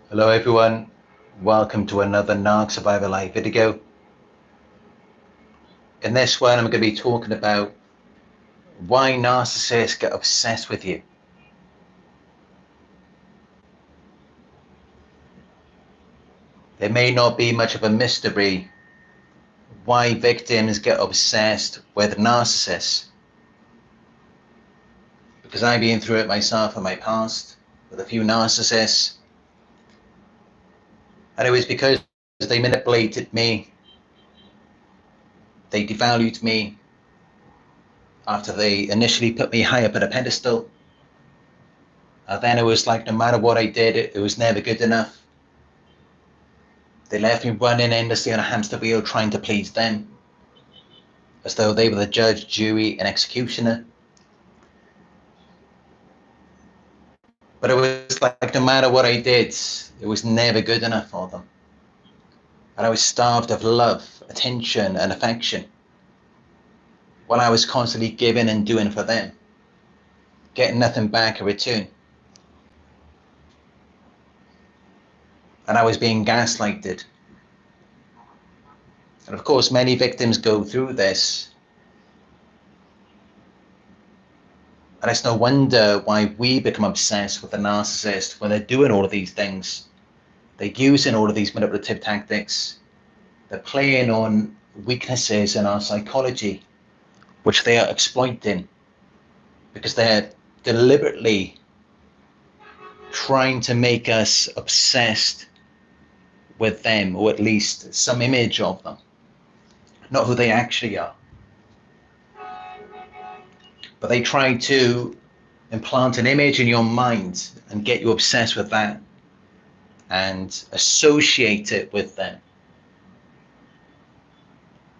Hello everyone, welcome to another Narc Survivor live video. In this one I'm going to be talking about why narcissists get obsessed with you. There may not be much of a mystery why victims get obsessed with narcissists, because I've been through it myself in my past with a few narcissists, and it was because they manipulated me, they devalued me after they initially put me high up at a pedestal. And then it was like no matter what I did, it was never good enough. They left me running endlessly on a hamster wheel trying to please them, as though they were the judge, jury, and executioner. But it was like no matter what I did, it was never good enough for them. And I was starved of love, attention, and affection, while I was constantly giving and doing for them, getting nothing back in return. And I was being gaslighted. And of course, many victims go through this. And it's no wonder why we become obsessed with the narcissist when they're doing all of these things. They're using all of these manipulative tactics. They're playing on weaknesses in our psychology, which they are exploiting, because they're deliberately trying to make us obsessed with them, or at least some image of them, not who they actually are. But they try to implant an image in your mind and get you obsessed with that and associate it with them.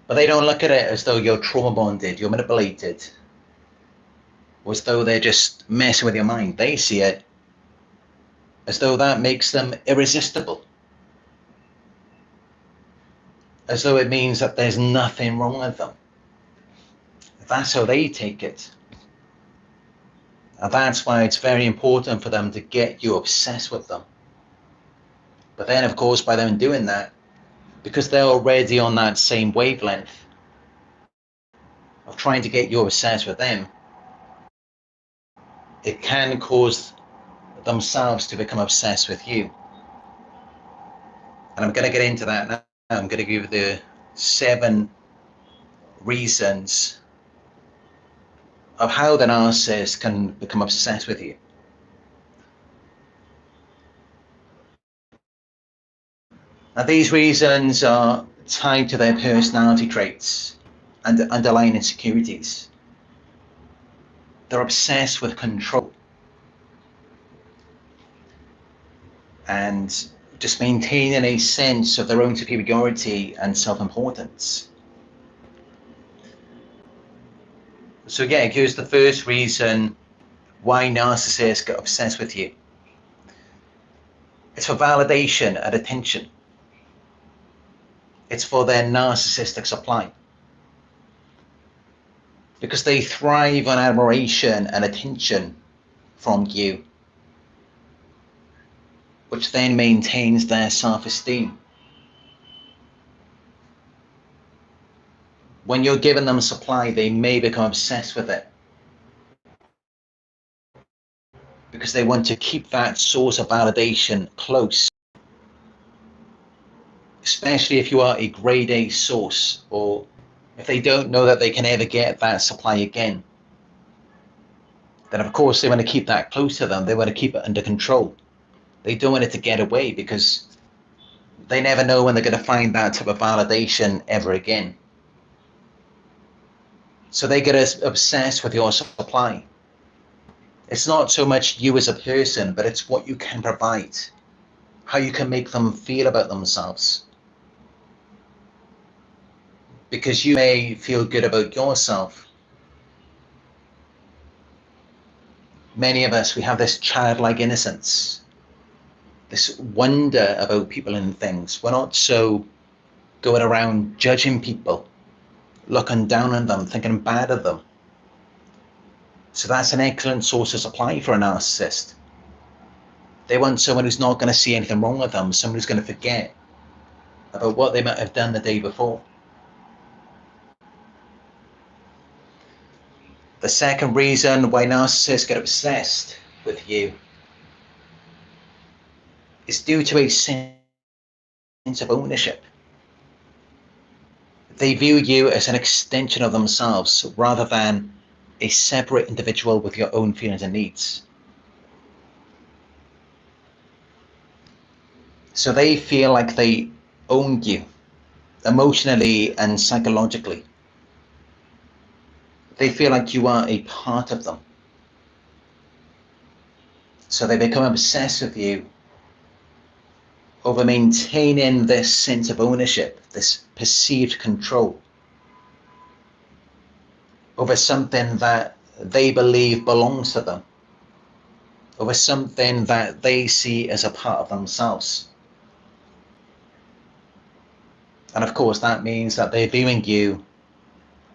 But they don't look at it as though you're trauma bonded, you're manipulated, or as though they're just messing with your mind. They see it as though that makes them irresistible, as though it means that there's nothing wrong with them. That's how they take it. And that's why it's very important for them to get you obsessed with them. But then, of course, by them doing that, because they're already on that same wavelength of trying to get you obsessed with them, it can cause themselves to become obsessed with you. And I'm going to get into that now. I'm going to give you the 7 reasons of how the narcissist can become obsessed with you. Now, these reasons are tied to their personality traits and underlying insecurities. They're obsessed with control and just maintaining a sense of their own superiority and self-importance. So yeah, here's the first reason why narcissists get obsessed with you. It's for validation and attention. It's for their narcissistic supply. Because they thrive on admiration and attention from you, which then maintains their self-esteem. When you're giving them supply, they may become obsessed with it, because they want to keep that source of validation close, especially if you are a grade A source, or if they don't know that they can ever get that supply again. Then of course they want to keep that close to them. They want to keep it under control. They don't want it to get away, because they never know when they're going to find that type of validation ever again. So they get obsessed with your supply. It's not so much you as a person, but it's what you can provide, how you can make them feel about themselves. Because you may feel good about yourself. Many of us, we have this childlike innocence, this wonder about people and things. We're not so going around judging people, looking down on them, thinking bad of them. So that's an excellent source of supply for a narcissist. They want someone who's not going to see anything wrong with them, someone who's going to forget about what they might have done the day before. The second reason why narcissists get obsessed with you is due to a sense of ownership. They view you as an extension of themselves rather than a separate individual with your own feelings and needs. So they feel like they own you emotionally and psychologically. They feel like you are a part of them. So they become obsessed with you over maintaining this sense of ownership, this perceived control over something that they believe belongs to them, over something that they see as a part of themselves. And of course, that means that they're viewing you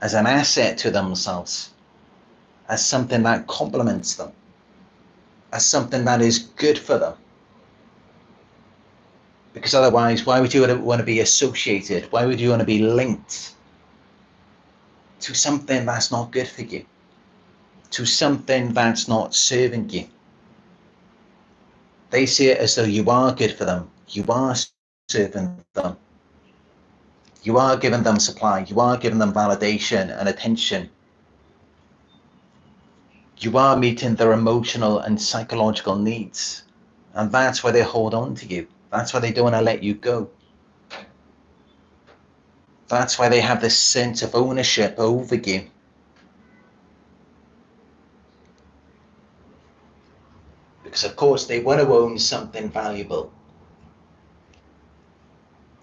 as an asset to themselves, as something that complements them, as something that is good for them. Because otherwise, why would you want to be associated? Why would you want to be linked to something that's not good for you? To something that's not serving you? They see it as though you are good for them. You are serving them. You are giving them supply. You are giving them validation and attention. You are meeting their emotional and psychological needs. And that's why they hold on to you. That's why they don't want to let you go. That's why they have this sense of ownership over you. Because of course they want to own something valuable.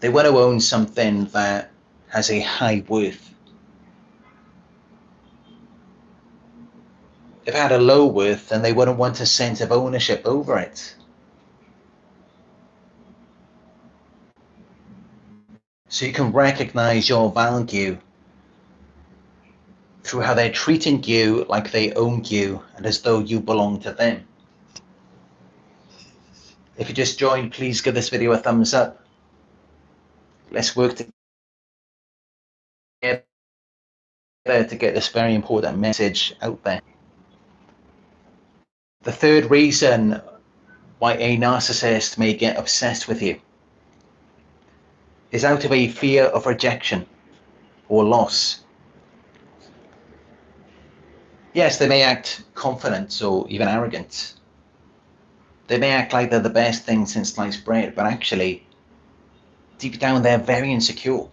They want to own something that has a high worth. If it had a low worth, then they wouldn't want a sense of ownership over it. So you can recognize your value through how they're treating you like they own you and as though you belong to them. If you just joined, please give this video a thumbs up. Let's work together to get this very important message out there. The third reason why a narcissist may get obsessed with you is out of a fear of rejection or loss. Yes, they may act confident or even arrogant. They may act like they're the best thing since sliced bread, but actually, deep down, they're very insecure.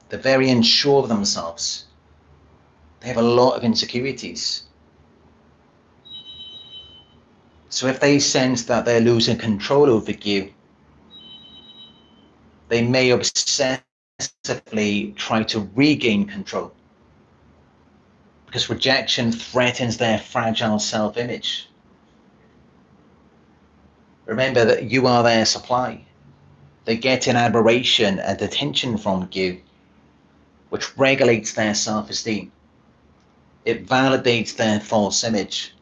They're very unsure of themselves. They have a lot of insecurities. So if they sense that they're losing control over you, they may obsessively try to regain control, because rejection threatens their fragile self-image. Remember that you are their supply. They get an admiration and attention from you, which regulates their self-esteem. It validates their false image.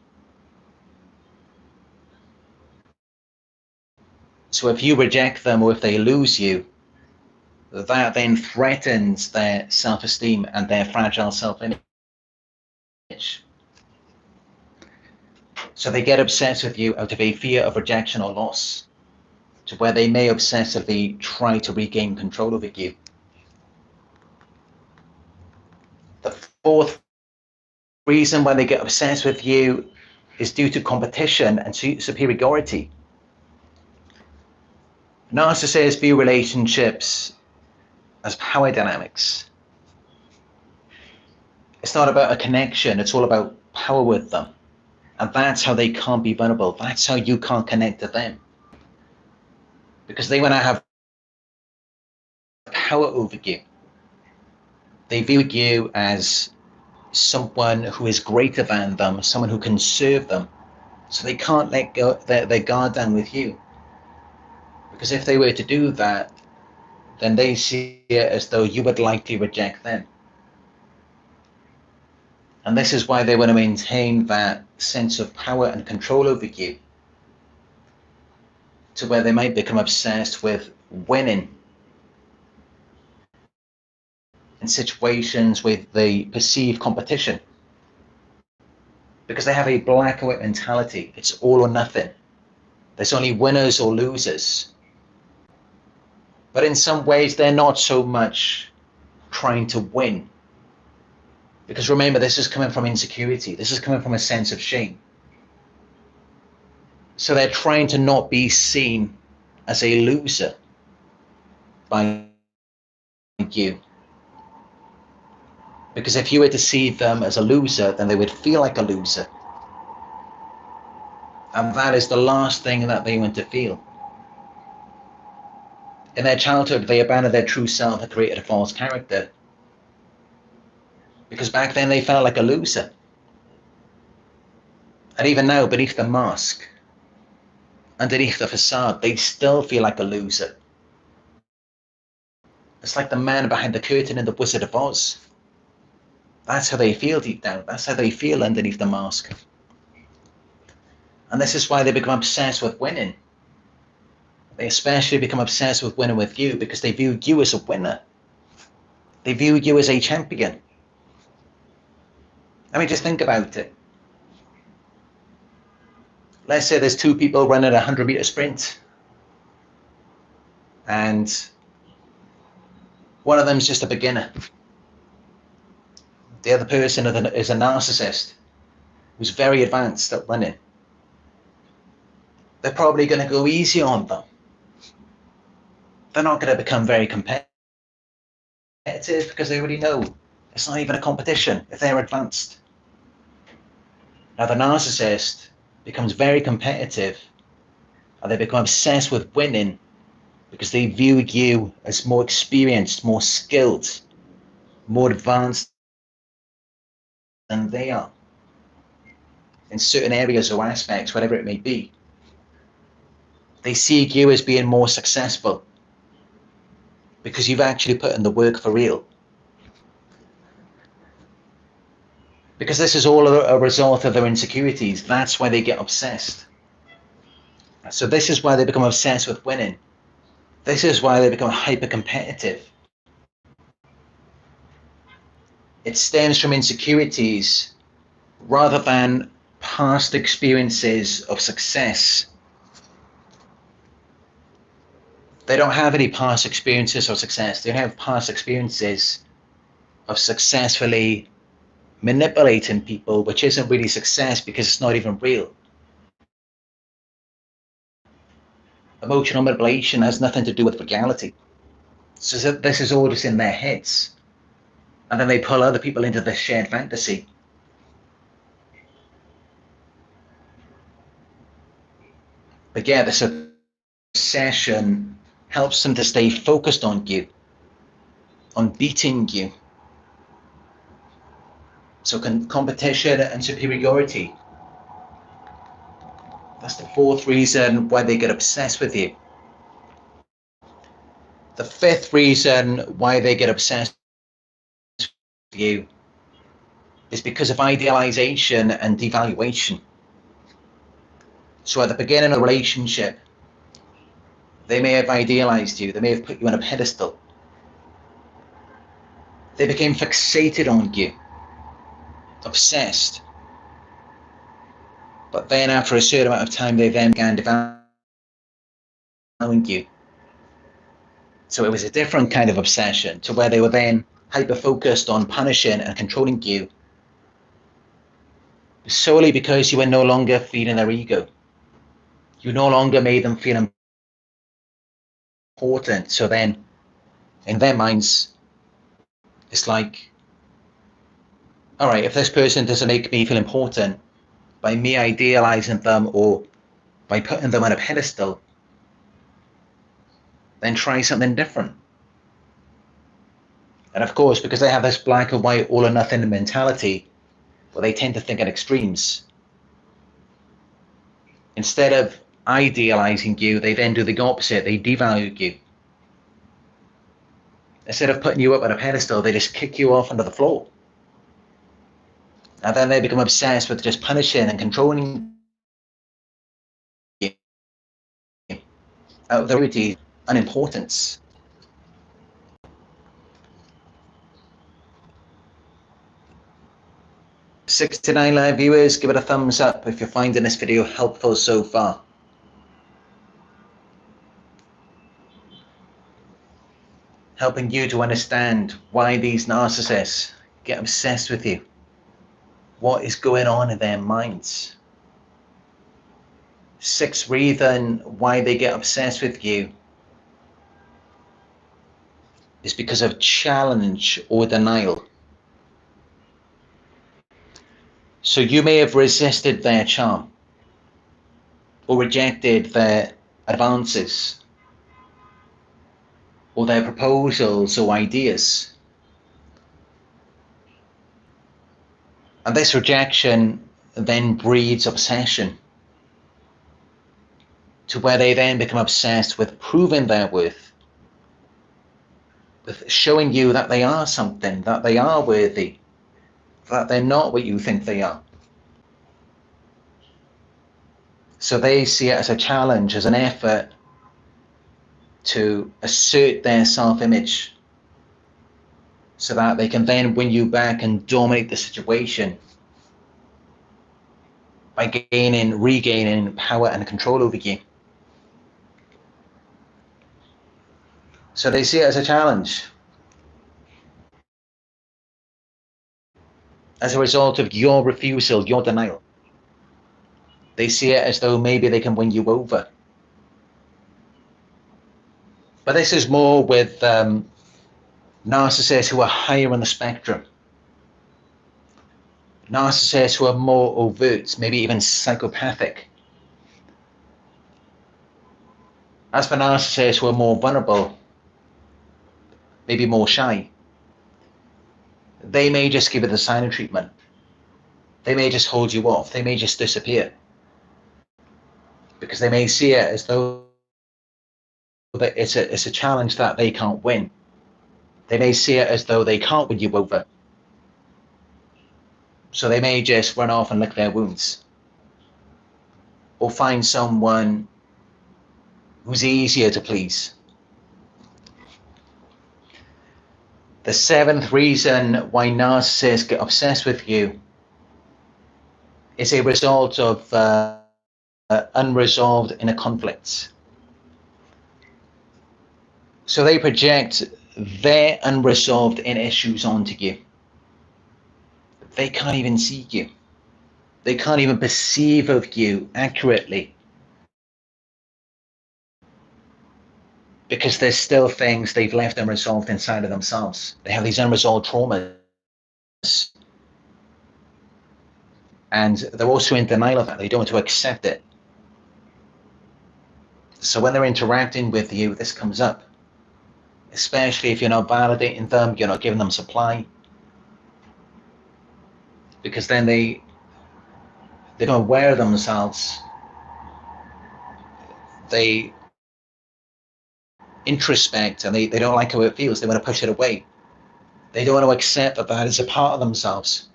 So if you reject them or if they lose you, that then threatens their self-esteem and their fragile self-image. So they get obsessed with you out of a fear of rejection or loss, to where they may obsessively try to regain control over you. The fourth reason why they get obsessed with you is due to competition and superiority. Narcissists view relationships as power dynamics. It's not about a connection, it's all about power with them. And that's how they can't be vulnerable. That's how you can't connect to them. Because they want to have power over you. They view you as someone who is greater than them, someone who can serve them. So they can't let go their guard down with you. Because if they were to do that, then they see it as though you would likely reject them. And this is why they want to maintain that sense of power and control over you. to where they might become obsessed with winning in situations with the perceived competition, because they have a black and white mentality. It's all or nothing. There's only winners or losers. But in some ways, they're not so much trying to win. Because remember, this is coming from insecurity. This is coming from a sense of shame. So they're trying to not be seen as a loser by you. Because if you were to see them as a loser, then they would feel like a loser. And that is the last thing that they want to feel. In their childhood, they abandoned their true self and created a false character. Because back then they felt like a loser. And even now, beneath the mask, underneath the facade, they still feel like a loser. It's like the man behind the curtain in The Wizard of Oz. That's how they feel deep down. That's how they feel underneath the mask. And this is why they become obsessed with winning. They especially become obsessed with winning with you because they view you as a winner. They view you as a champion. I mean, just think about it. Let's say there's two people running a 100-meter sprint, and one of them's just a beginner. The other person is a narcissist who's very advanced at running. They're probably going to go easy on them. They're not going to become very competitive because they already know it's not even a competition if they're advanced. Now the narcissist becomes very competitive and they become obsessed with winning because they view you as more experienced, more skilled, more advanced than they are in certain areas or aspects, whatever it may be. They see you as being more successful because you've actually put in the work for real. Because this is all a result of their insecurities. That's why they get obsessed. So this is why they become obsessed with winning. This is why they become hyper competitive. It stems from insecurities rather than past experiences of success. They don't have any past experiences of success. They don't have past experiences of successfully manipulating people, which isn't really success because it's not even real. Emotional manipulation has nothing to do with reality. So this is all just in their heads. And then they pull other people into this shared fantasy. But yeah, this obsession helps them to stay focused on you, on beating you. So competition and superiority. That's the fourth reason why they get obsessed with you. The fifth reason why they get obsessed with you is because of idealization and devaluation. So at the beginning of a relationship, they may have idealized you. They may have put you on a pedestal. They became fixated on you, obsessed. But then after a certain amount of time, they then began devaluing you. So it was a different kind of obsession, to where they were then hyper-focused on punishing and controlling you solely because you were no longer feeding their ego. You no longer made them feel important. So then, in their minds, it's like, all right, if this person doesn't make me feel important by me idealizing them or by putting them on a pedestal, then try something different. And of course, because they have this black and white, all or nothing mentality, well, they tend to think in extremes. Instead of idealizing you, they then do the opposite. They devalue you. Instead of putting you up on a pedestal, they just kick you off onto the floor. And then they become obsessed with just punishing and controlling you. out of their duty and importance. "69 live viewers, give it a thumbs up if you're finding this video helpful so far. Helping you to understand why these narcissists get obsessed with you. What is going on in their minds. 6th reason why they get obsessed with you is because of challenge or denial. So you may have resisted their charm or rejected their advances or their proposals or ideas. And this rejection then breeds obsession, to where they then become obsessed with proving their worth, with showing you that they are something, that they are worthy, that they're not what you think they are. So they see it as a challenge, as an effort to assert their self-image, so that they can then win you back and dominate the situation by regaining power and control over you. So they see it as a challenge, as a result of your refusal, your denial. They see it as though maybe they can win you over. But this is more with narcissists who are higher on the spectrum. Narcissists who are more overt, maybe even psychopathic. As for narcissists who are more vulnerable, maybe more shy, they may just give it the silent treatment. They may just hold you off. They may just disappear, because they may see it as though it's a challenge that they can't win. They may see it as though they can't win you over. So they may just run off and lick their wounds, or find someone who's easier to please. The 7th reason why narcissists get obsessed with you is a result of unresolved inner conflicts. So they project their unresolved inner issues onto you. They can't even see you. They can't even perceive of you accurately, because there's still things they've left unresolved inside of themselves. They have these unresolved traumas, and they're also in denial of that. They don't want to accept it. So when they're interacting with you, this comes up, especially if you're not validating them, you're not giving them supply, because then they become aware of themselves. They introspect, and they don't like how it feels. They want to push it away. They don't want to accept that that is a part of themselves,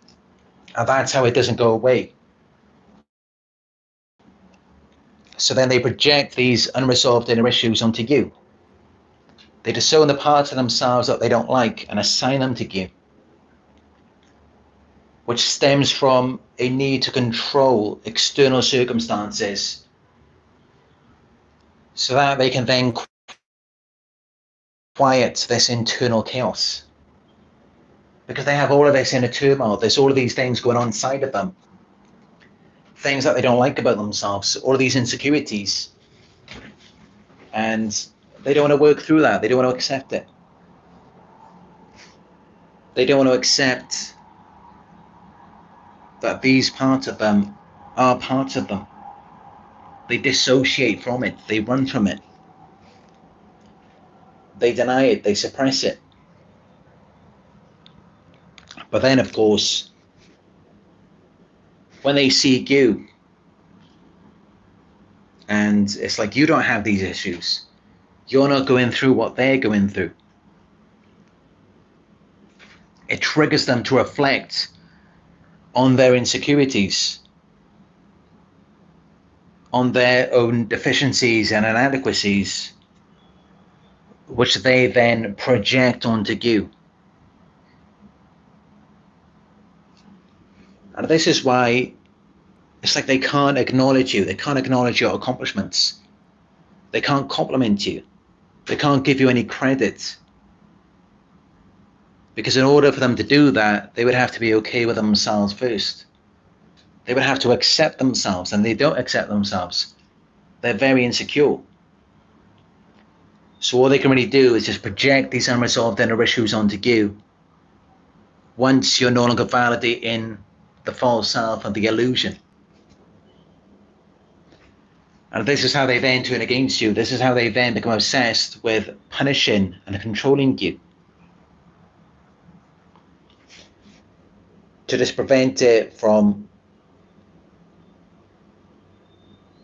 and that's how it doesn't go away. So then they project these unresolved inner issues onto you. They disown the parts of themselves that they don't like and assign them to you, which stems from a need to control external circumstances, so that they can then quiet this internal chaos. Because they have all of this inner turmoil, there's all of these things going on inside of them, things that they don't like about themselves, all of these insecurities, and they don't want to work through that. They don't want to accept it. They don't want to accept that these parts of them are parts of them. They dissociate from it. They run from it. They deny it. They suppress it. But then, of course, when they see you, and it's like you don't have these issues, you're not going through what they're going through, it triggers them to reflect on their insecurities, on their own deficiencies and inadequacies, which they then project onto you. And this is why it's like they can't acknowledge you. They can't acknowledge your accomplishments. They can't compliment you. They can't give you any credit. Because in order for them to do that, they would have to be okay with themselves first. They would have to accept themselves, and they don't accept themselves. They're very insecure. So all they can really do is just project these unresolved inner issues onto you. Once you're no longer validating the false self and the illusion. And this is how they then turn against you. This is how they then become obsessed with punishing and controlling you. To just prevent it from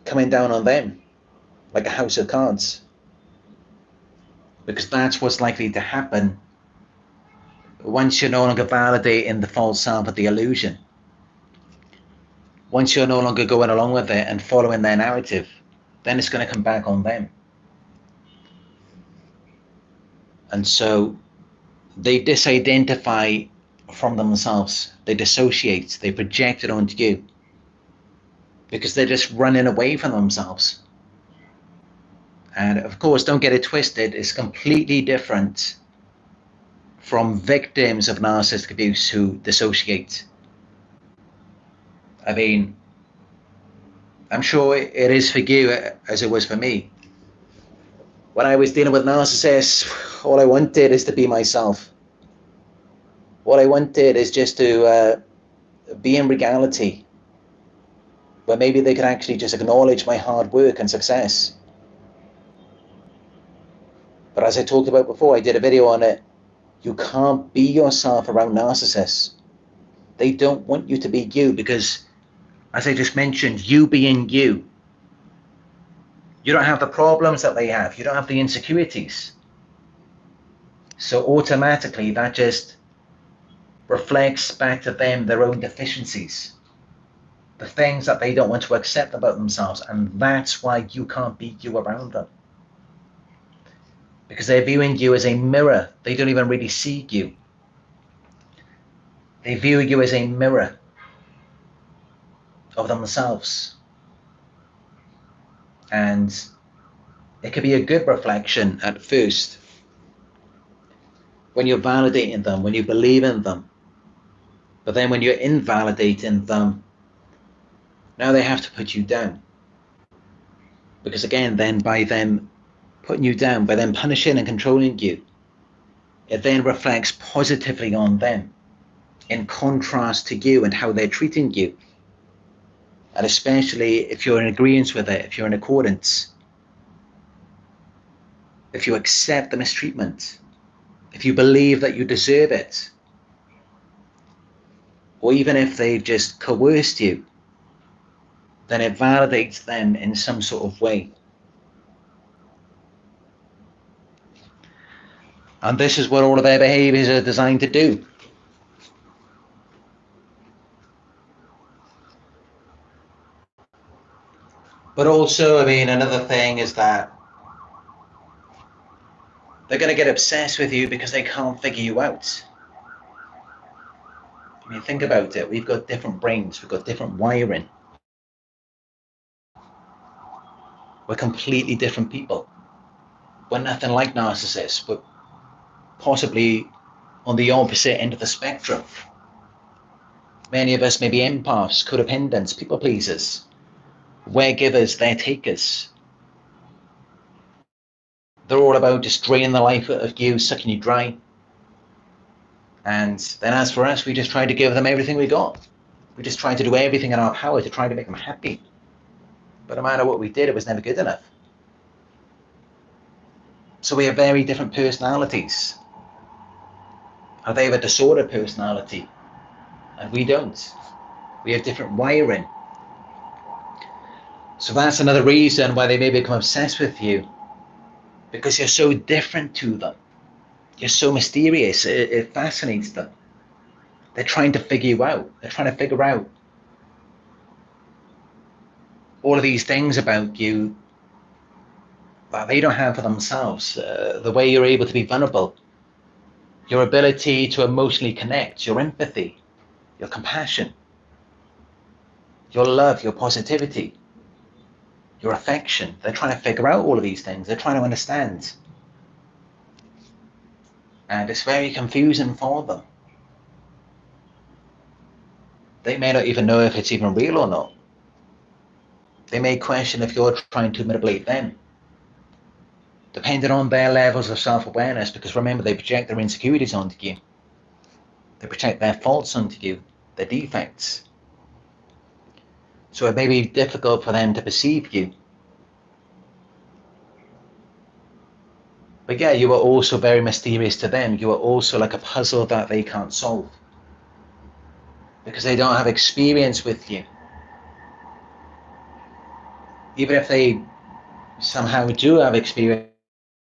coming down on them like a house of cards. Because that's what's likely to happen once you're no longer validating the false self of the illusion. Once you're no longer going along with it and following their narrative, then it's going to come back on them. And so they disidentify from themselves. They dissociate. They project it onto you. Because they're just running away from themselves. And of course, don't get it twisted, it's completely different from victims of narcissistic abuse who dissociate. I mean, I'm sure it is for you as it was for me. When I was dealing with narcissists, all I wanted is to be myself. What I wanted is just to be in reality, where maybe they could actually just acknowledge my hard work and success. But as I talked about before, I did a video on it, you can't be yourself around narcissists. They don't want you to be you because, as I just mentioned, you being you, you don't have the problems that they have. You don't have the insecurities. So automatically that just reflects back to them their own deficiencies, the things that they don't want to accept about themselves. And that's why you can't be you around them. Because they're viewing you as a mirror. They don't even really see you. They view you as a mirror of themselves. And it could be a good reflection at first, when you're validating them, when you believe in them. But then when you're invalidating them, now they have to put you down. Because again, then by them putting you down, by them punishing and controlling you, it then reflects positively on them, in contrast to you and how they're treating you. And especially if you're in agreement with it, if you're in accordance, if you accept the mistreatment, if you believe that you deserve it, or even if they've just coerced you, then it validates them in some sort of way. And this is what all of their behaviors are designed to do. But also, I mean, another thing is that they're going to get obsessed with you because they can't figure you out. I mean, think about it. We've got different brains. We've got different wiring. We're completely different people. We're nothing like narcissists. We're possibly on the opposite end of the spectrum. Many of us may be empaths, codependents, people pleasers. We're givers, they're takers. They're all about just draining the life out of you, sucking you dry. And then as for us, we just try to give them everything we got. We just try to do everything in our power to try to make them happy. But no matter what we did, it was never good enough. So we have very different personalities. And they have a disordered personality, and we don't. We have different wiring. So that's another reason why they may become obsessed with you, because you're so different to them. You're so mysterious. It fascinates them. They're trying to figure you out. They're trying to figure out all of these things about you that they don't have for themselves. The way you're able to be vulnerable, your ability to emotionally connect, your empathy, your compassion, your love, your positivity, your affection. They're trying to figure out all of these things. They're trying to understand. And it's very confusing for them. They may not even know if it's even real or not. They may question if you're trying to manipulate them, depending on their levels of self-awareness, because remember, they project their insecurities onto you. They project their faults onto you, their defects. So it may be difficult for them to perceive you. But yeah, you are also very mysterious to them. You are also like a puzzle that they can't solve, because they don't have experience with you. Even if they somehow do have experience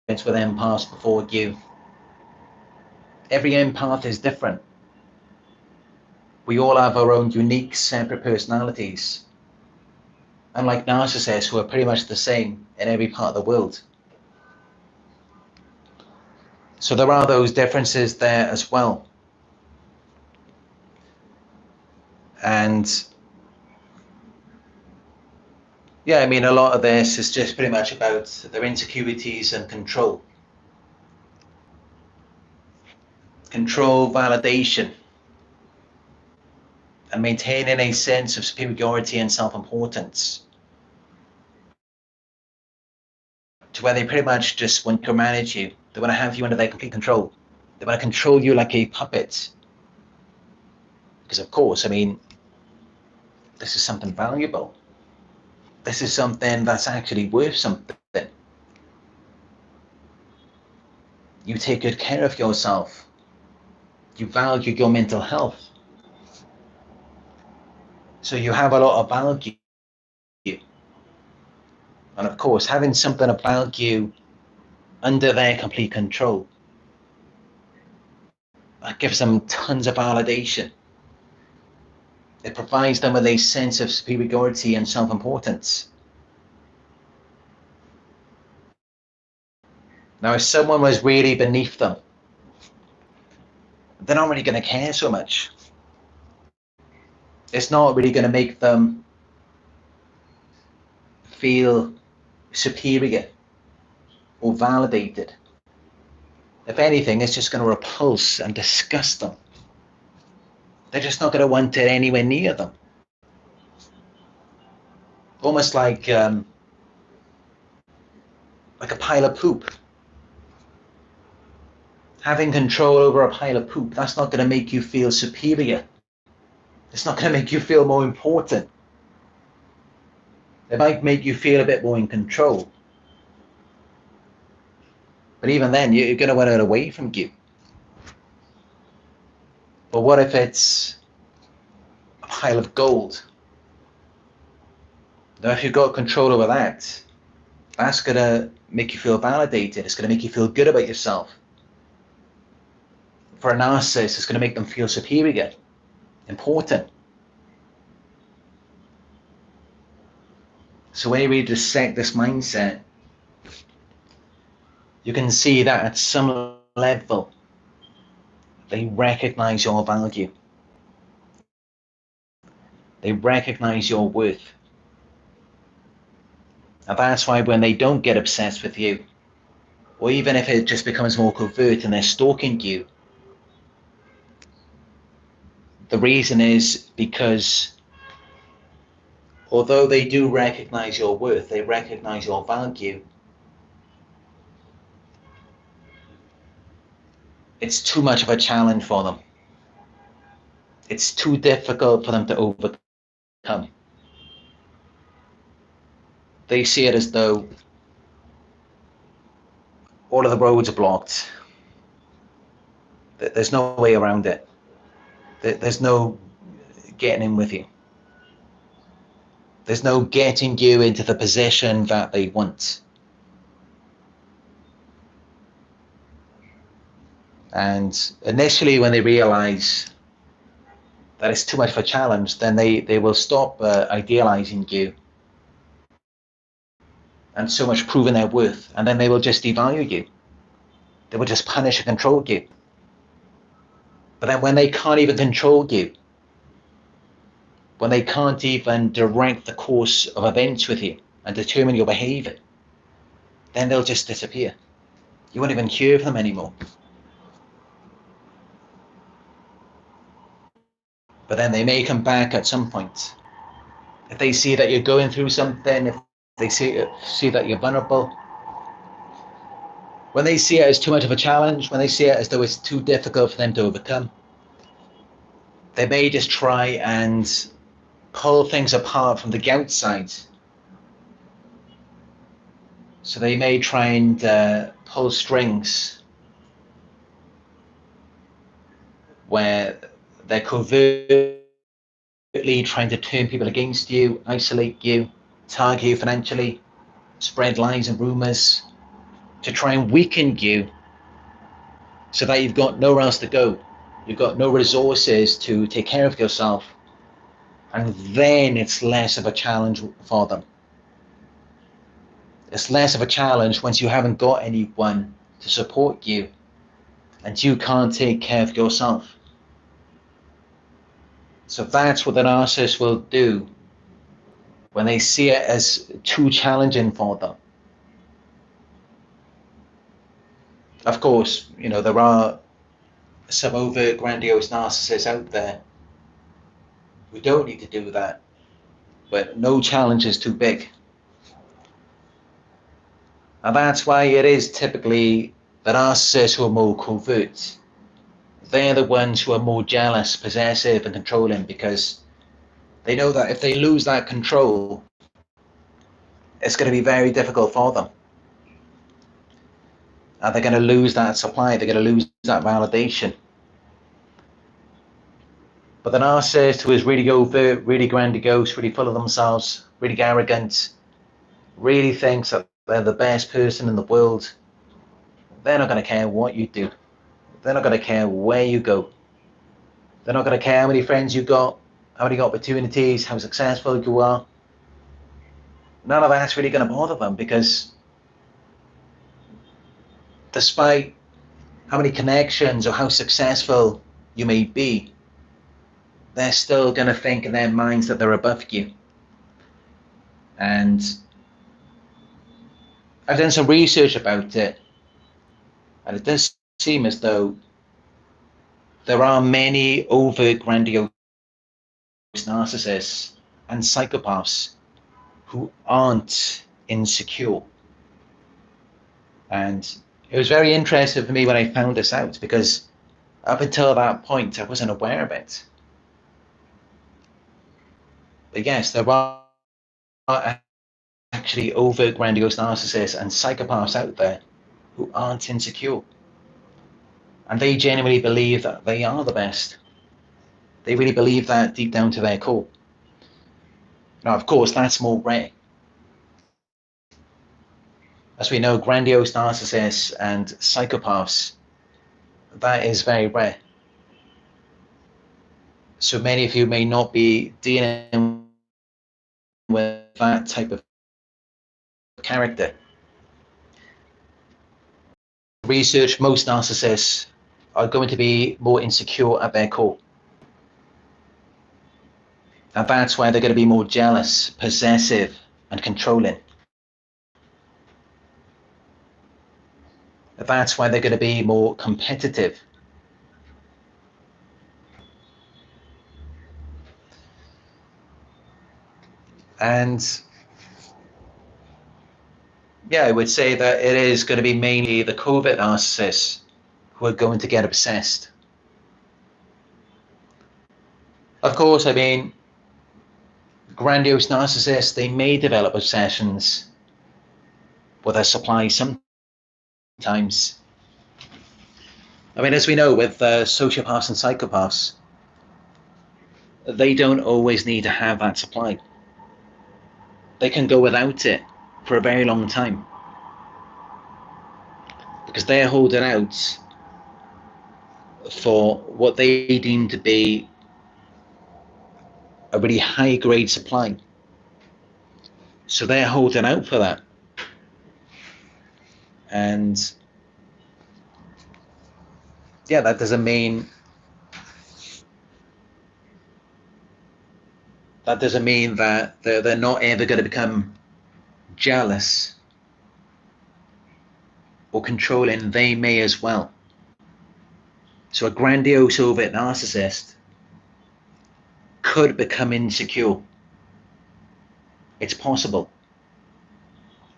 with empaths before you, every empath is different. We all have our own unique, separate personalities, unlike narcissists who are pretty much the same in every part of the world. So there are those differences there as well. And yeah, I mean, a lot of this is just pretty much about their insecurities and control. Control, validation, and maintaining a sense of superiority and self-importance, to where they pretty much just want to manage you. They want to have you under their complete control. They want to control you like a puppet. Because of course, I mean, this is something valuable. This is something that's actually worth something. You take good care of yourself. You value your mental health. So you have a lot of value. And of course, having something about you under their complete control, that gives them tons of validation. It provides them with a sense of superiority and self-importance. Now, if someone was really beneath them, they're not really going to care so much. It's not really going to make them feel superior or validated. If anything, it's just going to repulse and disgust them. They're just not going to want it anywhere near them. Almost like a pile of poop. Having control over a pile of poop, that's not going to make you feel superior. It's not going to make you feel more important. It might make you feel a bit more in control. But even then, you're going to want it away from you. But what if it's a pile of gold? Now, if you've got control over that, that's going to make you feel validated. It's going to make you feel good about yourself. For a narcissist, it's going to make them feel superior, important. So when you really dissect this mindset, you can see that at some level, they recognize your value. They recognize your worth. And that's why when they don't get obsessed with you, or even if it just becomes more covert and they're stalking you, the reason is because although they do recognize your worth, they recognize your value, it's too much of a challenge for them. It's too difficult for them to overcome. They see it as though all of the roads are blocked. There's no way around it. There's no getting in with you. There's no getting you into the position that they want. And initially, when they realize that it's too much of a challenge, then they will stop idealizing you and so much proving their worth, and then they will just devalue you. They will just punish and control you. But then when they can't even control you, when they can't even direct the course of events with you and determine your behavior, then they'll just disappear. You won't even hear of them anymore. But then they may come back at some point. If they see that you're going through something, if they see that you're vulnerable, when they see it as too much of a challenge, when they see it as though it's too difficult for them to overcome, they may just try and pull things apart from the outside. So they may try and pull strings where they're covertly trying to turn people against you, isolate you, target you financially, spread lies and rumors, to try and weaken you so that you've got nowhere else to go. You've got no resources to take care of yourself. And then it's less of a challenge for them. It's less of a challenge once you haven't got anyone to support you and you can't take care of yourself. So that's what the narcissist will do when they see it as too challenging for them. Of course, there are some overt grandiose narcissists out there who don't need to do that, but no challenge is too big. And that's why it is typically the narcissists who are more covert. They're the ones who are more jealous, possessive, and controlling, because they know that if they lose that control, it's going to be very difficult for them. And they're going to lose that supply, they're going to lose that validation. But the narcissist who is really overt, really grandiose, really full of themselves, really arrogant, really thinks that they're the best person in the world, they're not going to care what you do. They're not going to care where you go. They're not going to care how many friends you got, how many opportunities, how successful you are. None of that's really going to bother them, because despite how many connections or how successful you may be, they're still going to think in their minds that they're above you. And I've done some research about it, and it does seem as though there are many overt grandiose narcissists and psychopaths who aren't insecure. And it was very interesting for me when I found this out, because up until that point I wasn't aware of it. But yes, there are actually overt grandiose narcissists and psychopaths out there who aren't insecure. And they genuinely believe that they are the best. They really believe that deep down to their core. Now, of course, that's more rare. As we know, grandiose narcissists and psychopaths, that is very rare. So many of you may not be dealing with that type of character. Research, most narcissists are going to be more insecure at their core. And that's why they're going to be more jealous, possessive, and controlling. That's why they're going to be more competitive. And yeah, I would say that it is going to be mainly the covert narcissists who are going to get obsessed. Of course, I mean, grandiose narcissists, they may develop obsessions with their supply sometimes. I mean, as we know, with sociopaths and psychopaths, they don't always need to have that supply. They can go without it for a very long time, because they're holding out for what they deem to be a really high grade supply. So they're holding out for that. And yeah, that doesn't mean that they're not ever going to become jealous or controlling. They may as well. So a grandiose, overt narcissist could become insecure. It's possible.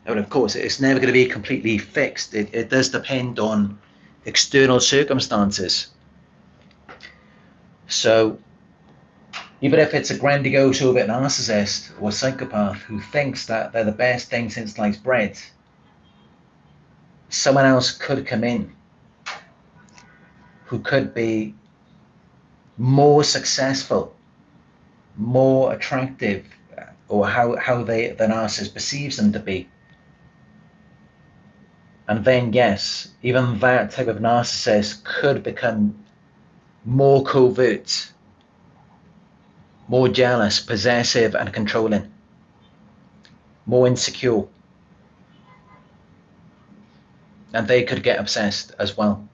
And of course, it's never going to be completely fixed. It does depend on external circumstances. So even if it's a grandiose, overt narcissist or psychopath who thinks that they're the best thing since sliced bread, someone else could come in who could be more successful, more attractive, or how the narcissist perceives them to be. And then, yes, even that type of narcissist could become more covert, more jealous, possessive, and controlling, more insecure. And they could get obsessed as well.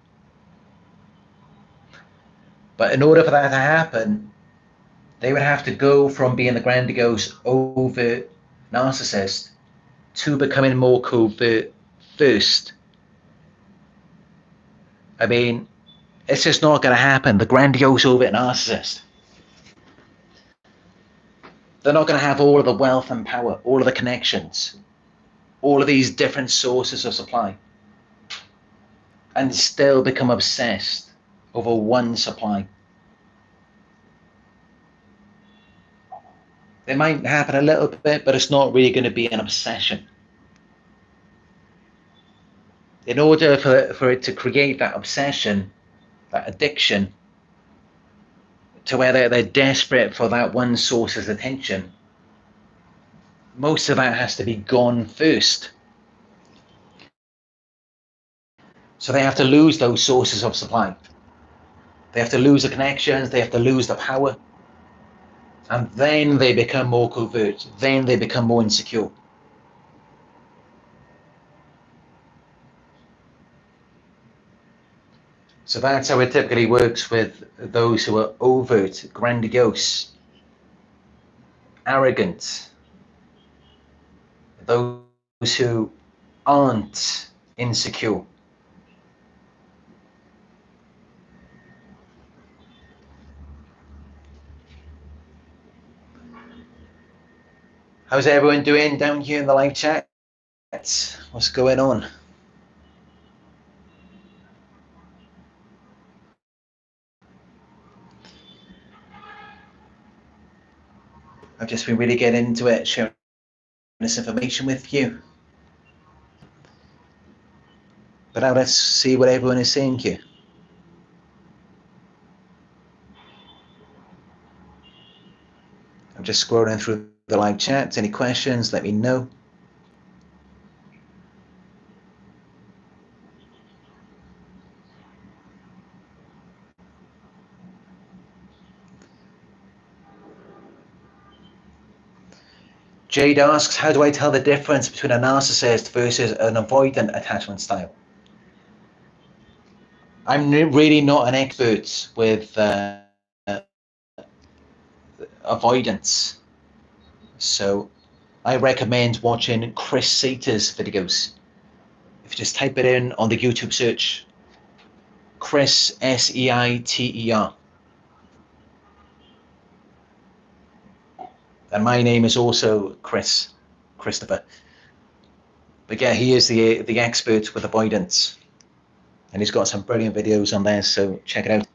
But in order for that to happen, they would have to go from being the grandiose, overt narcissist to becoming more covert first. I mean, it's just not going to happen. The grandiose, overt narcissist, they're not going to have all of the wealth and power, all of the connections, all of these different sources of supply, and still become obsessed over one supply. It might happen a little bit, but it's not really going to be an obsession. In order for it to create that obsession, that addiction, to where they're desperate for that one source's attention, most of that has to be gone first. So they have to lose those sources of supply. They have to lose the connections, they have to lose the power, and then they become more covert, then they become more insecure. So that's how it typically works with those who are overt, grandiose, arrogant, those who aren't insecure. How's everyone doing down here in the live chat? What's going on? I've just been really getting into it, sharing this information with you. But now let's see what everyone is saying here. I'm just scrolling through the live chat. Any questions, let me know. Jade asks, how do I tell the difference between a narcissist versus an avoidant attachment style? I'm really not an expert with avoidance. So I recommend watching Chris Sater's videos. If you just type it in on the YouTube search, Chris, Seiter. And my name is also Christopher. But yeah, he is the expert with avoidance. And he's got some brilliant videos on there, so check it out.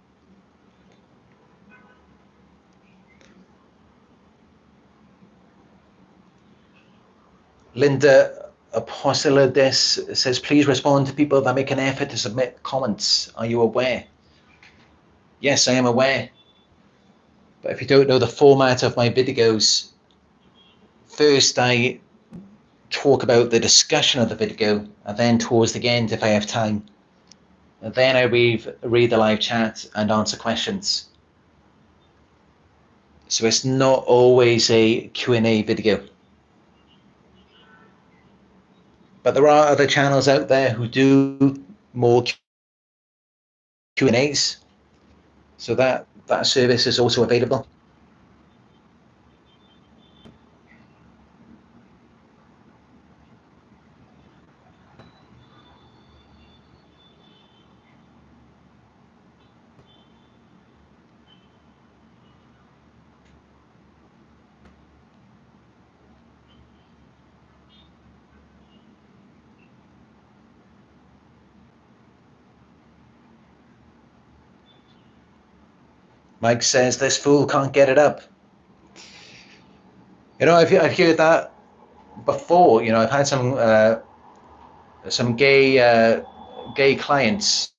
Linda Apostolidis says, please respond to people that make an effort to submit comments. Are you aware? Yes, I am aware. But if you don't know the format of my videos, first I talk about the discussion of the video, and then towards the end, if I have time, and then I read the live chat and answer questions. So it's not always a Q&A video. But there are other channels out there who do more Q&As, so that service is also available. Mike says this fool can't get it up. You know, I've heard that before. You know, I've had some gay clients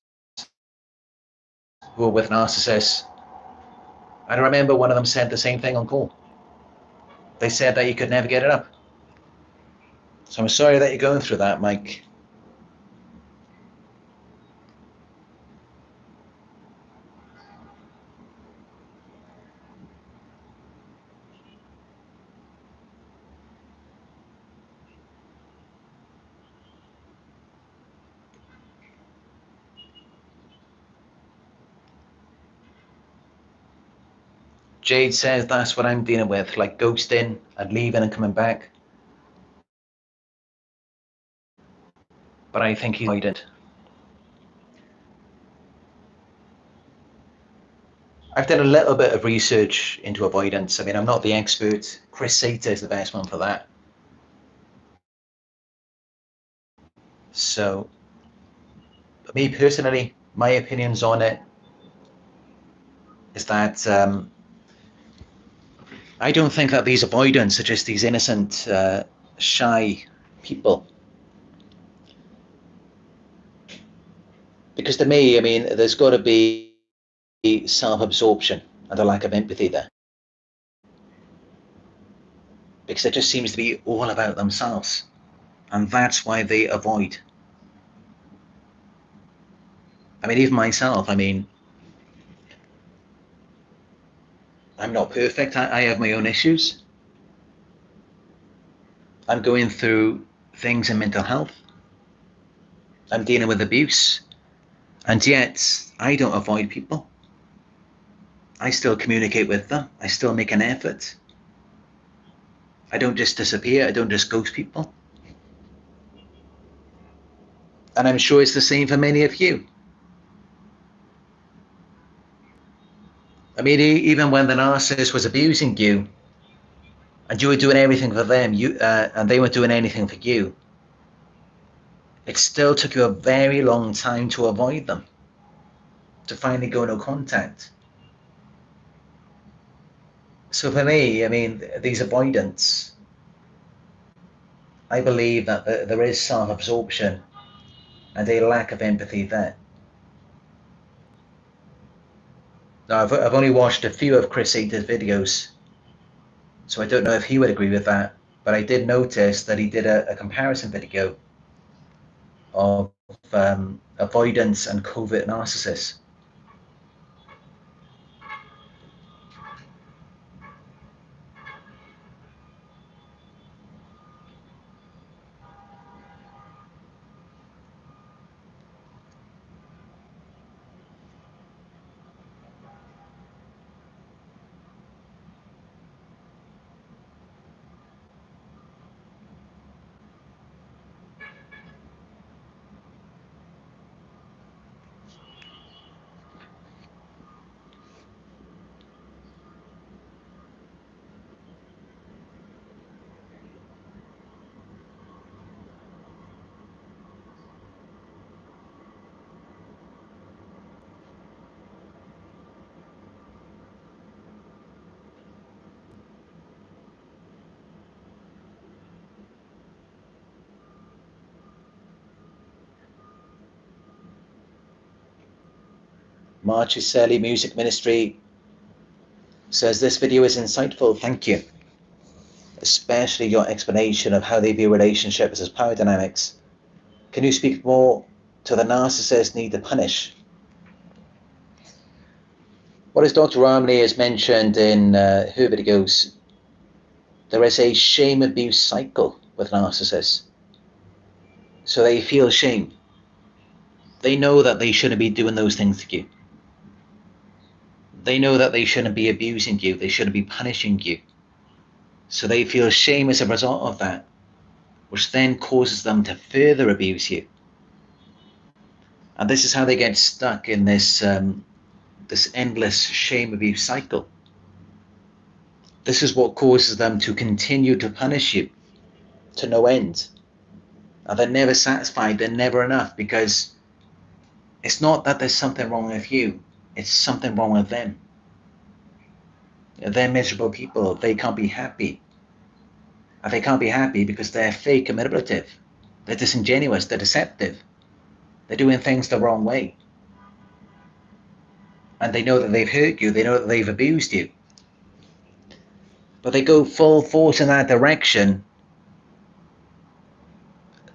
who are with narcissists, and I remember one of them said the same thing on call. They said that you could never get it up. So I'm sorry that you're going through that, Mike. Jade says that's what I'm dealing with, like ghosting and leaving and coming back. But I think he's avoidant. I've done a little bit of research into avoidance. I mean, I'm not the expert. Chris Sater is the best one for that. So, me personally, my opinions on it is that I don't think that these avoidants are just these innocent, shy people. Because to me, I mean, there's got to be self-absorption and a lack of empathy there. Because it just seems to be all about themselves. And that's why they avoid. I mean, even myself, I mean, I'm not perfect. I have my own issues. I'm going through things in mental health. I'm dealing with abuse. And yet, I don't avoid people. I still communicate with them. I still make an effort. I don't just disappear. I don't just ghost people. And I'm sure it's the same for many of you. I mean, even when the narcissist was abusing you, and you were doing everything for them, and they weren't doing anything for you, it still took you a very long time to avoid them, to finally go no contact. So for me, I mean, these avoidants, I believe that there is self-absorption and a lack of empathy there. Now, I've only watched a few of Chris Sater's videos, so I don't know if he would agree with that, but I did notice that he did a comparison video of avoidance and covert narcissists. Marchicelli Music Ministry says this video is insightful. Thank you. Especially your explanation of how they view relationships as power dynamics. Can you speak more to the narcissist need to punish? What as Dr. Ramley has mentioned in her videos, there is a shame abuse cycle with narcissists. So they feel shame. They know that they shouldn't be doing those things to you. They know that they shouldn't be abusing you. They shouldn't be punishing you. So they feel shame as a result of that, which then causes them to further abuse you. And this is how they get stuck in this endless shame abuse cycle. This is what causes them to continue to punish you to no end. And they're never satisfied, they're never enough, because it's not that there's something wrong with you, it's something wrong with them. They're miserable people, they can't be happy. And they can't be happy because they're fake and manipulative. They're disingenuous, they're deceptive. They're doing things the wrong way. And they know that they've hurt you, they know that they've abused you. But they go full force in that direction.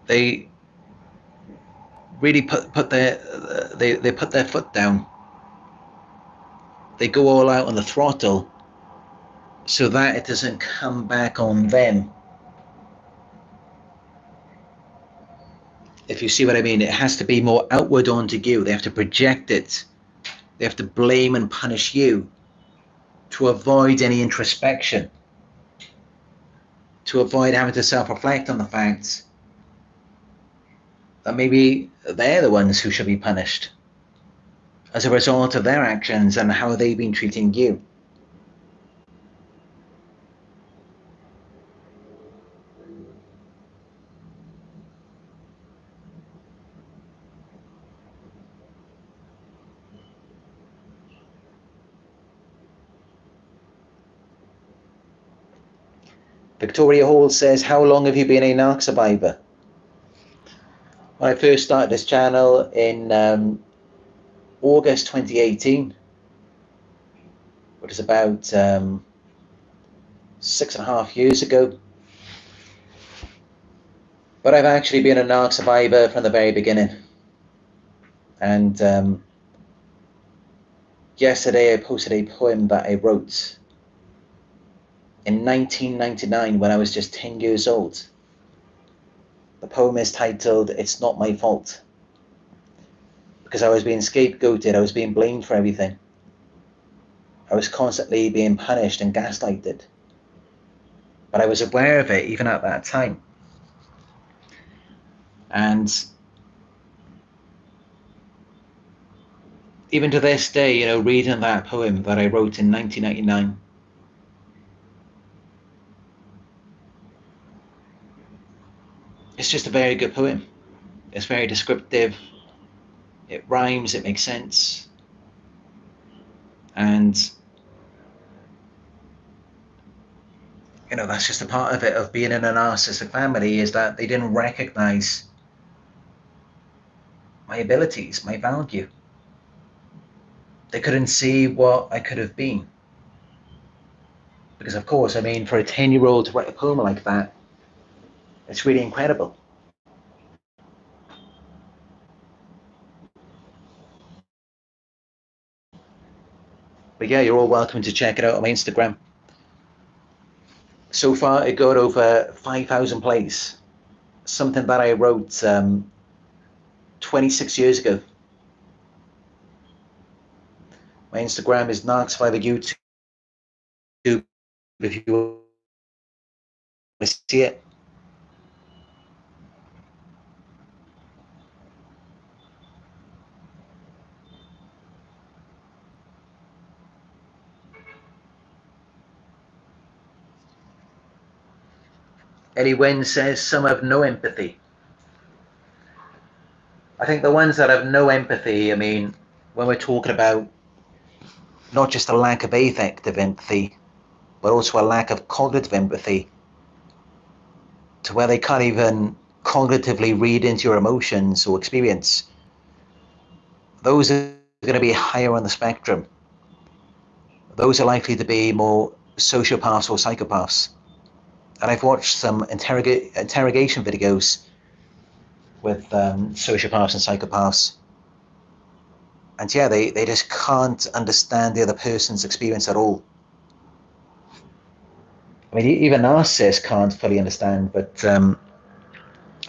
They really put their foot down. They go all out on the throttle so that it doesn't come back on them. If you see what I mean, it has to be more outward onto you. They have to project it. They have to blame and punish you to avoid any introspection, to avoid having to self-reflect on the fact that maybe they're the ones who should be punished as a result of their actions and how they've been treating you. Victoria Hall says, how long have you been a Narc Survivor? When I first started this channel in August 2018, which is about 6.5 years ago. But I've actually been a Narc Survivor from the very beginning. And yesterday I posted a poem that I wrote in 1999 when I was just 10 years old. The poem is titled, It's Not My Fault. Because I was being scapegoated, I was being blamed for everything. I was constantly being punished and gaslighted. But I was aware of it even at that time. And even to this day, reading that poem that I wrote in 1999, it's just a very good poem. It's very descriptive. It rhymes, it makes sense. And, that's just a part of it, of being in a narcissistic family, is that they didn't recognize my abilities, my value. They couldn't see what I could have been. Because, of course, for a 10-year-old to write a poem like that, it's really incredible. But yeah, you're all welcome to check it out on my Instagram. So far, it got over 5,000 plays. Something that I wrote 26 years ago. My Instagram is Narc Survivor YouTube. If you want to see it. Ellie Wen says, some have no empathy. I think the ones that have no empathy, when we're talking about not just a lack of affective empathy, but also a lack of cognitive empathy, to where they can't even cognitively read into your emotions or experience, those are going to be higher on the spectrum. Those are likely to be more sociopaths or psychopaths. And I've watched some interrogation videos with sociopaths and psychopaths. And yeah, they just can't understand the other person's experience at all. Even narcissists can't fully understand, but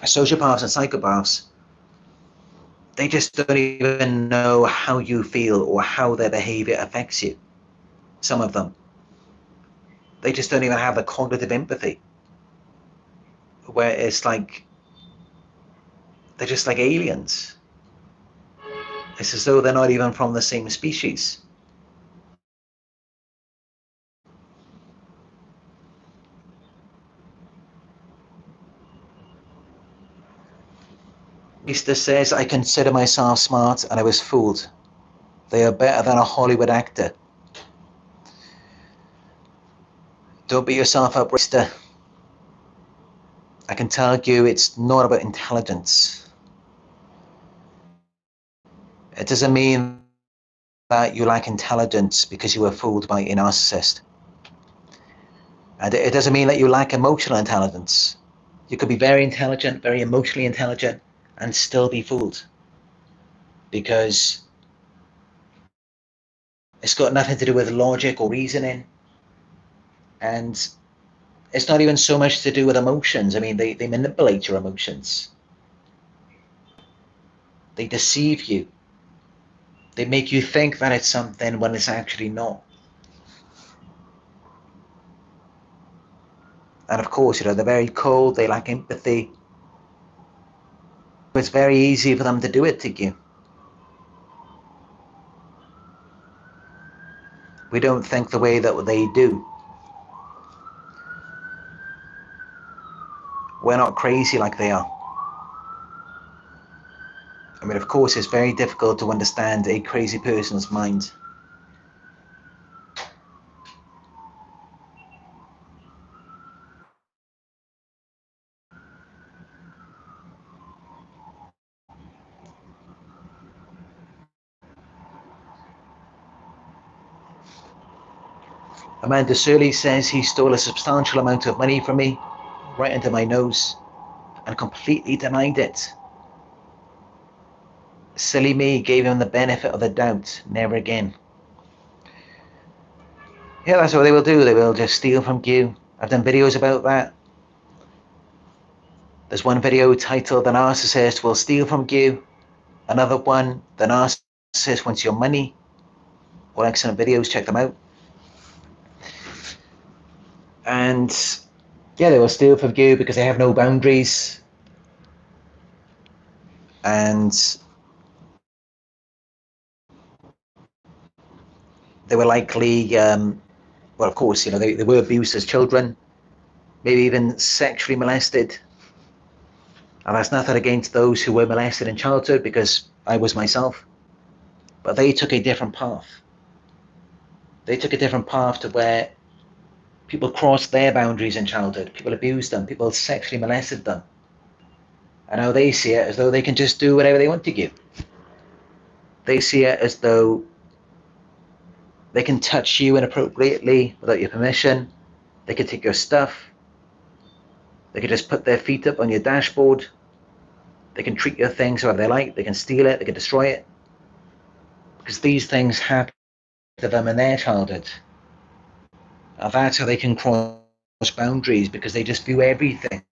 Sociopaths and psychopaths, they just don't even know how you feel or how their behavior affects you. Some of them. They just don't even have the cognitive empathy, where it's like they're just like aliens. It's as though they're not even from the same species. Easter says, I consider myself smart and I was fooled. They are better than a Hollywood actor. Don't beat yourself up, Easter. I can tell you it's not about intelligence. It doesn't mean that you lack intelligence because you were fooled by a narcissist. And it doesn't mean that you lack emotional intelligence. You could be very intelligent, very emotionally intelligent, and still be fooled. Because it's got nothing to do with logic or reasoning. And it's not even so much to do with emotions. I mean, they manipulate your emotions. They deceive you. They make you think that it's something when it's actually not. And of course, they're very cold, they lack empathy. It's very easy for them to do it to you. We don't think the way that they do. We're not crazy like they are. I mean, of course, it's very difficult to understand a crazy person's mind. Amanda Surley says he stole a substantial amount of money from me, right under my nose, and completely denied it. Silly me, gave him the benefit of the doubt. Never again. Yeah, that's what they will do. They will just steal from you. I've done videos about that. There's one video titled The Narcissist Will Steal From You. Another one, The Narcissist Wants Your Money. All excellent videos, check them out. And yeah, they will steal from you because they have no boundaries. And they were likely, well, of course, they were abused as children, maybe even sexually molested. And that's nothing against those who were molested in childhood, because I was myself. But they took a different path. They took a different path to where people crossed their boundaries in childhood. People abused them. People sexually molested them. And now they see it as though they can just do whatever they want to you. They see it as though they can touch you inappropriately without your permission. They can take your stuff. They can just put their feet up on your dashboard. They can treat your things however they like. They can steal it. They can destroy it. Because these things happen to them in their childhood. And that's how they can cross boundaries, because they just view everything.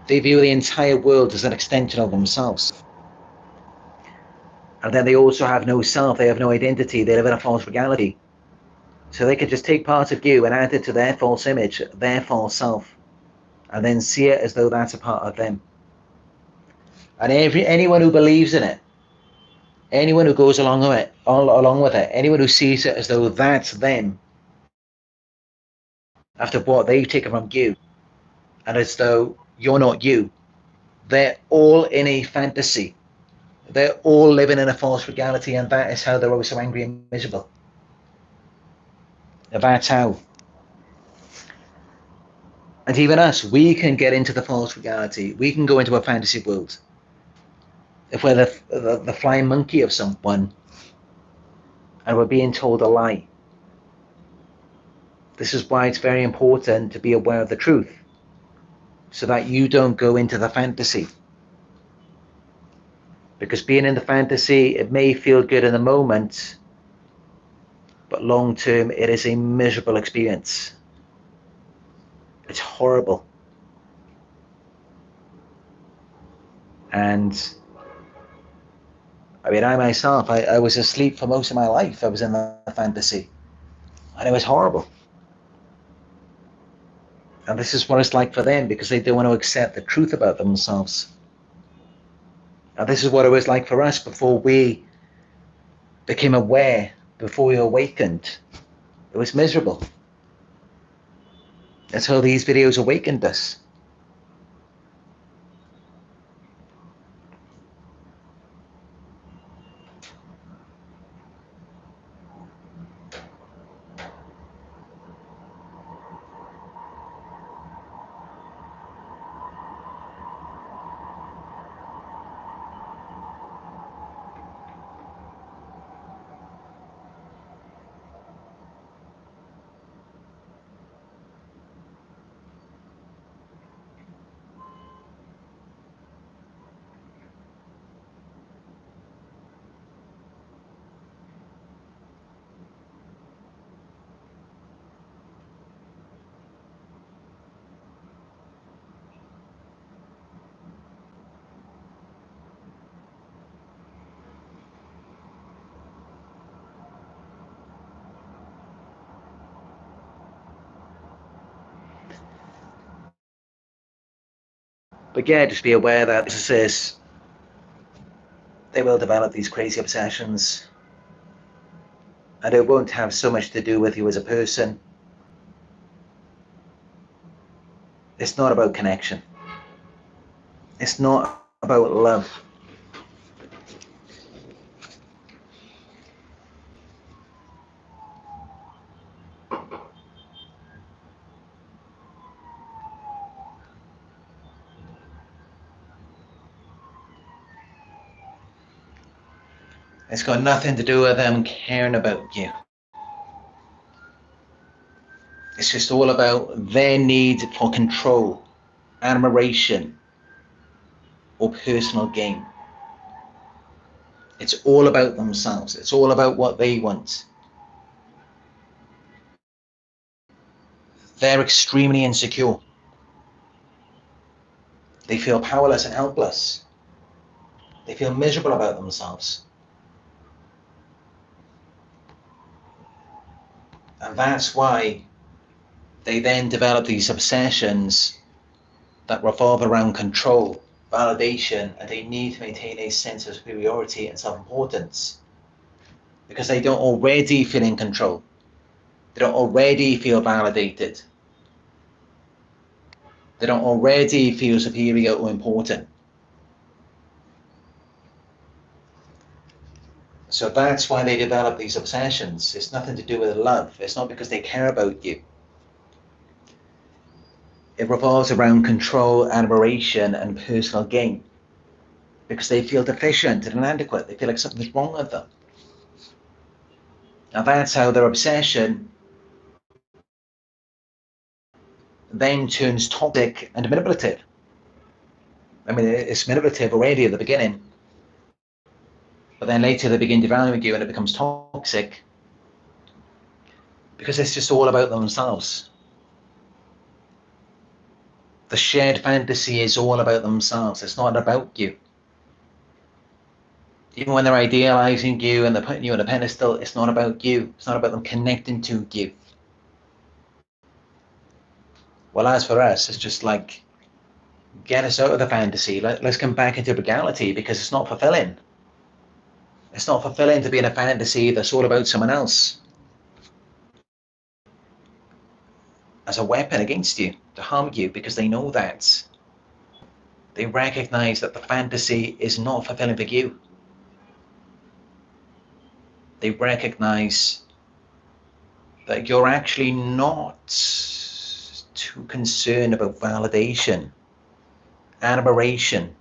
They view the entire world as an extension of themselves. And then they also have no self. They have no identity. They live in a false reality. So they can just take part of you and add it to their false image, their false self, and then see it as though that's a part of them. And anyone who believes in it, anyone who goes along with it, anyone who sees it as though that's them, after what they've taken from you, and as though you're not you, they're all in a fantasy. They're all living in a false reality, and that is how they're always so angry and miserable. That's how. And even us, we can get into the false reality. We can go into a fantasy world. If we're the flying monkey of someone and we're being told a lie. This is why it's very important to be aware of the truth, so that you don't go into the fantasy. Because being in the fantasy, it may feel good in the moment, but long term, it is a miserable experience. It's horrible. And I mean, I myself, I was asleep for most of my life. I was in the fantasy, and it was horrible. And this is what it's like for them, because they don't want to accept the truth about themselves. And this is what it was like for us before we became aware, before we awakened. It was miserable. Until these videos awakened us. But yeah, just be aware that narcissists, they will develop these crazy obsessions, and it won't have so much to do with you as a person. It's not about connection. It's not about love. It's got nothing to do with them caring about you. It's just all about their need for control, admiration, or personal gain. It's all about themselves. It's all about what they want. They're extremely insecure. They feel powerless and helpless. They feel miserable about themselves. And that's why they then develop these obsessions that revolve around control, validation, and they need to maintain a sense of superiority and self-importance, because they don't already feel in control. They don't already feel validated. They don't already feel superior or important. So that's why they develop these obsessions. It's nothing to do with love. It's not because they care about you. It revolves around control, admiration, and personal gain, because they feel deficient and inadequate. They feel like something's wrong with them. Now that's how their obsession then turns toxic and manipulative. I mean, it's manipulative already at the beginning, but then later they begin devaluing you and it becomes toxic, because it's just all about themselves. The shared fantasy is all about themselves. It's not about you. Even when they're idealizing you and they're putting you on a pedestal, it's not about you. It's not about them connecting to you. Well, as for us, it's just like, get us out of the fantasy. Let's come back into reality, because it's not fulfilling. It's not fulfilling to be in a fantasy that's all about someone else as a weapon against you, to harm you, because they know that. They recognize that the fantasy is not fulfilling for you. They recognize that you're actually not too concerned about validation, admiration,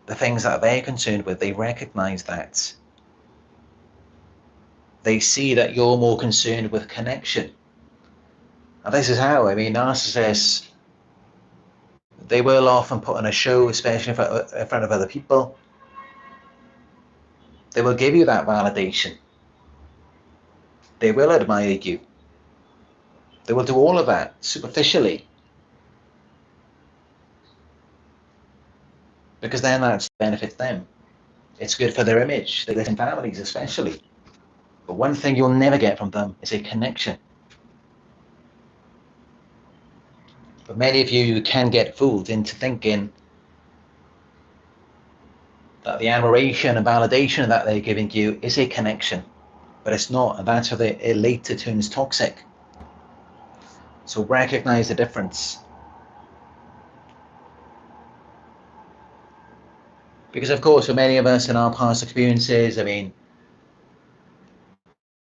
the things that they're concerned with. They recognize that. They see that you're more concerned with connection. And this is how, I mean, narcissists, they will often put on a show, especially in front of other people. They will give you that validation. They will admire you. They will do all of that superficially. because then that benefits them. It's good for their image, their families especially. But one thing you'll never get from them is a connection. But many of you can get fooled into thinking that the admiration and validation that they're giving you is a connection, but it's not, and that's how it later turns toxic. So recognize the difference. Because of course, for many of us in our past experiences, I mean,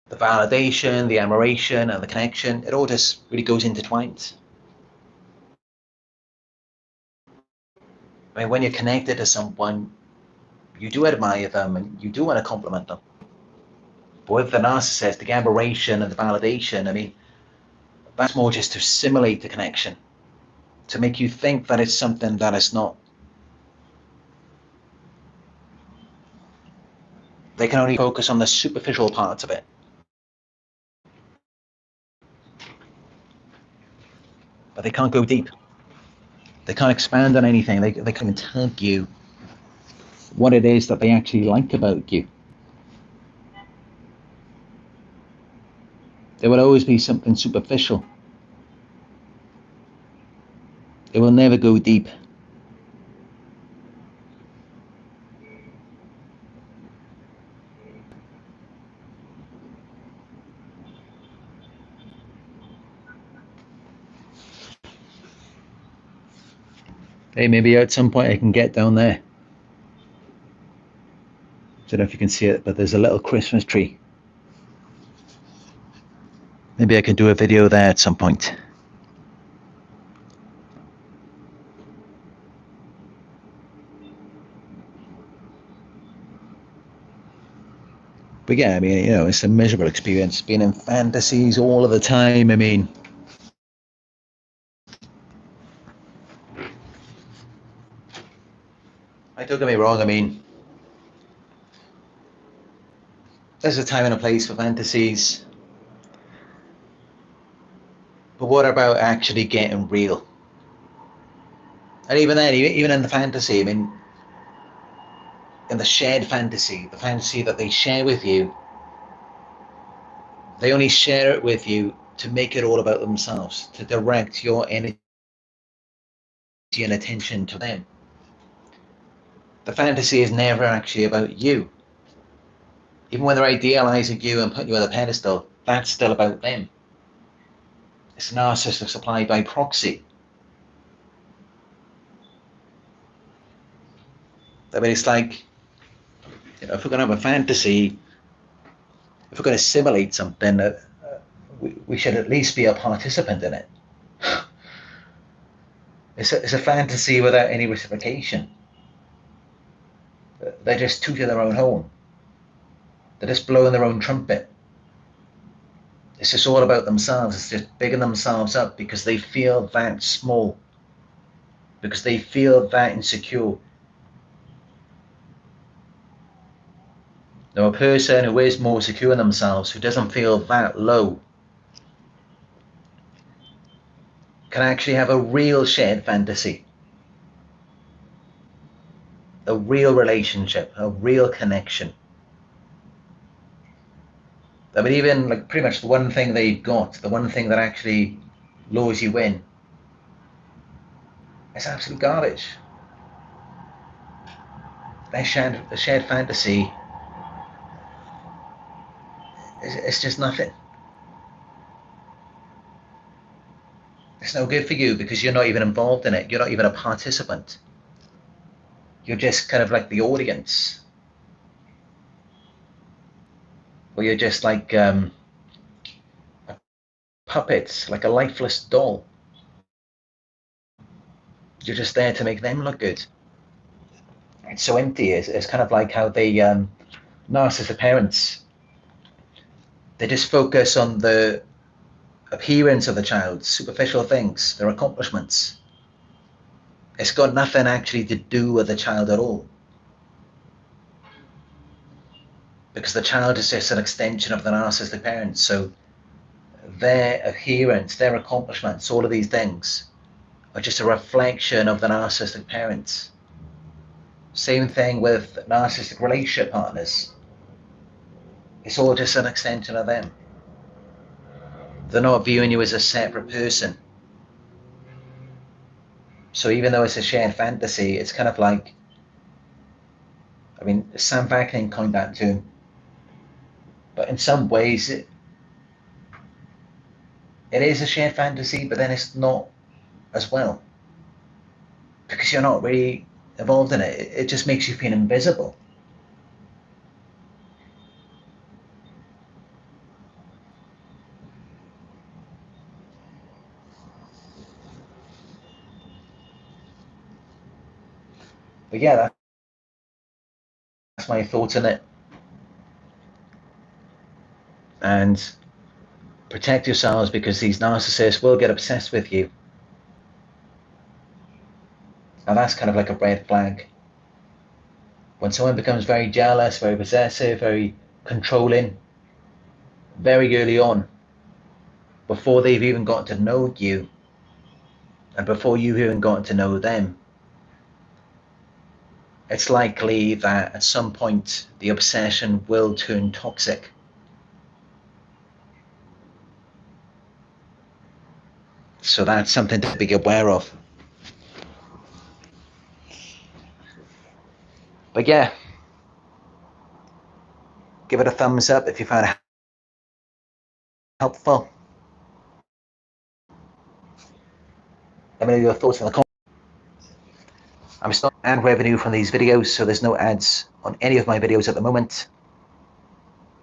the validation, the admiration, and the connection, it all just really goes intertwined. I mean, when you're connected to someone, you do admire them and you do want to compliment them. But with the narcissist, the admiration and the validation, I mean, that's more just to simulate the connection, to make you think that it's something that it's not. They can only focus on the superficial parts of it. But they can't go deep. They can't expand on anything. They can't even tell you what it is that they actually like about you. There will always be something superficial. It will never go deep. Hey, maybe at some point I can get down there. I don't know if you can see it, but there's a little Christmas tree. Maybe I can do a video there at some point. But yeah, I mean, it's a miserable experience being in fantasies all of the time. I mean, don't get me wrong, I mean, there's a time and a place for fantasies. But what about actually getting real? And even then, even in the fantasy, I mean, in the shared fantasy, the fantasy that they share with you, they only share it with you to make it all about themselves, to direct your energy and attention to them. The fantasy is never actually about you. Even when they're idealizing you and putting you on a pedestal, that's still about them. It's narcissistic supply by proxy. I mean, it's like, if we're going to have a fantasy, if we're going to simulate something, we should at least be a participant in it. It's a fantasy without any reciprocation. They're just tooting their own horn. They're just blowing their own trumpet. It's just all about themselves. It's just bigging themselves up because they feel that small, because they feel that insecure. Now, a person who is more secure in themselves, who doesn't feel that low, can actually have a real shared fantasy, a real relationship, a real connection. I mean, even like pretty much the one thing they've got, the one thing that actually lures you in, it's absolute garbage. Their shared fantasy, it's just nothing. It's no good for you because you're not even involved in it. You're not even a participant. You're just kind of like the audience. Or you're just like a puppet, like a lifeless doll. You're just there to make them look good. It's so empty. It's kind of like how they, narcissistic parents, they just focus on the appearance of the child, superficial things, their accomplishments. It's got nothing actually to do with the child at all. Because the child is just an extension of the narcissistic parents. So their appearance, their accomplishments, all of these things are just a reflection of the narcissistic parents. Same thing with narcissistic relationship partners. It's all just an extension of them. They're not viewing you as a separate person. So even though it's a shared fantasy, it's kind of like, I mean, Sam Vaknin coined that term, but in some ways it is a shared fantasy, but then it's not as well, because you're not really involved in it. It just makes you feel invisible. But yeah, that's my thoughts on it. And protect yourselves, because these narcissists will get obsessed with you. And that's kind of like a red flag. When someone becomes very jealous, very possessive, very controlling, very early on, before they've even gotten to know you, and before you've even gotten to know them, it's likely that at some point the obsession will turn toxic. So that's something to be aware of. But yeah, give it a thumbs up if you found it helpful. Let me know your thoughts in the comments. I'm still ad revenue from these videos, so there's no ads on any of my videos at the moment.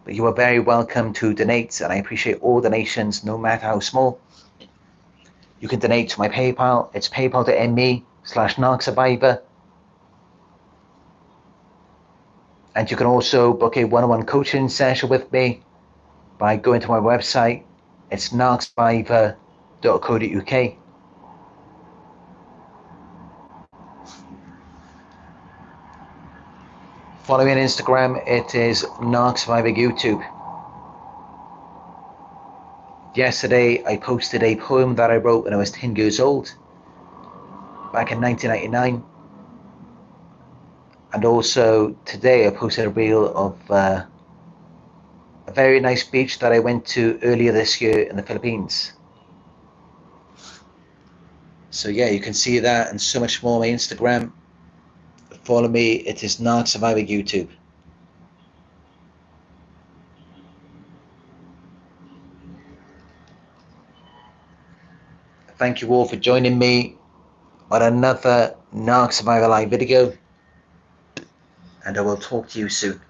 But you are very welcome to donate, and I appreciate all donations, no matter how small. You can donate to my PayPal. It's paypal.me/Narc Survivor. And you can also book a one-on-one coaching session with me by going to my website. It's narcsurvivor.co.uk. Follow me on Instagram. It is Narc Survivor YouTube. Yesterday, I posted a poem that I wrote when I was 10 years old, back in 1999. And also today, I posted a reel of a very nice beach that I went to earlier this year in the Philippines. So yeah, you can see that and so much more on my Instagram. Follow me. It is Narc Survivor YouTube. Thank you all for joining me on another Narc Survivor live video, and I will talk to you soon.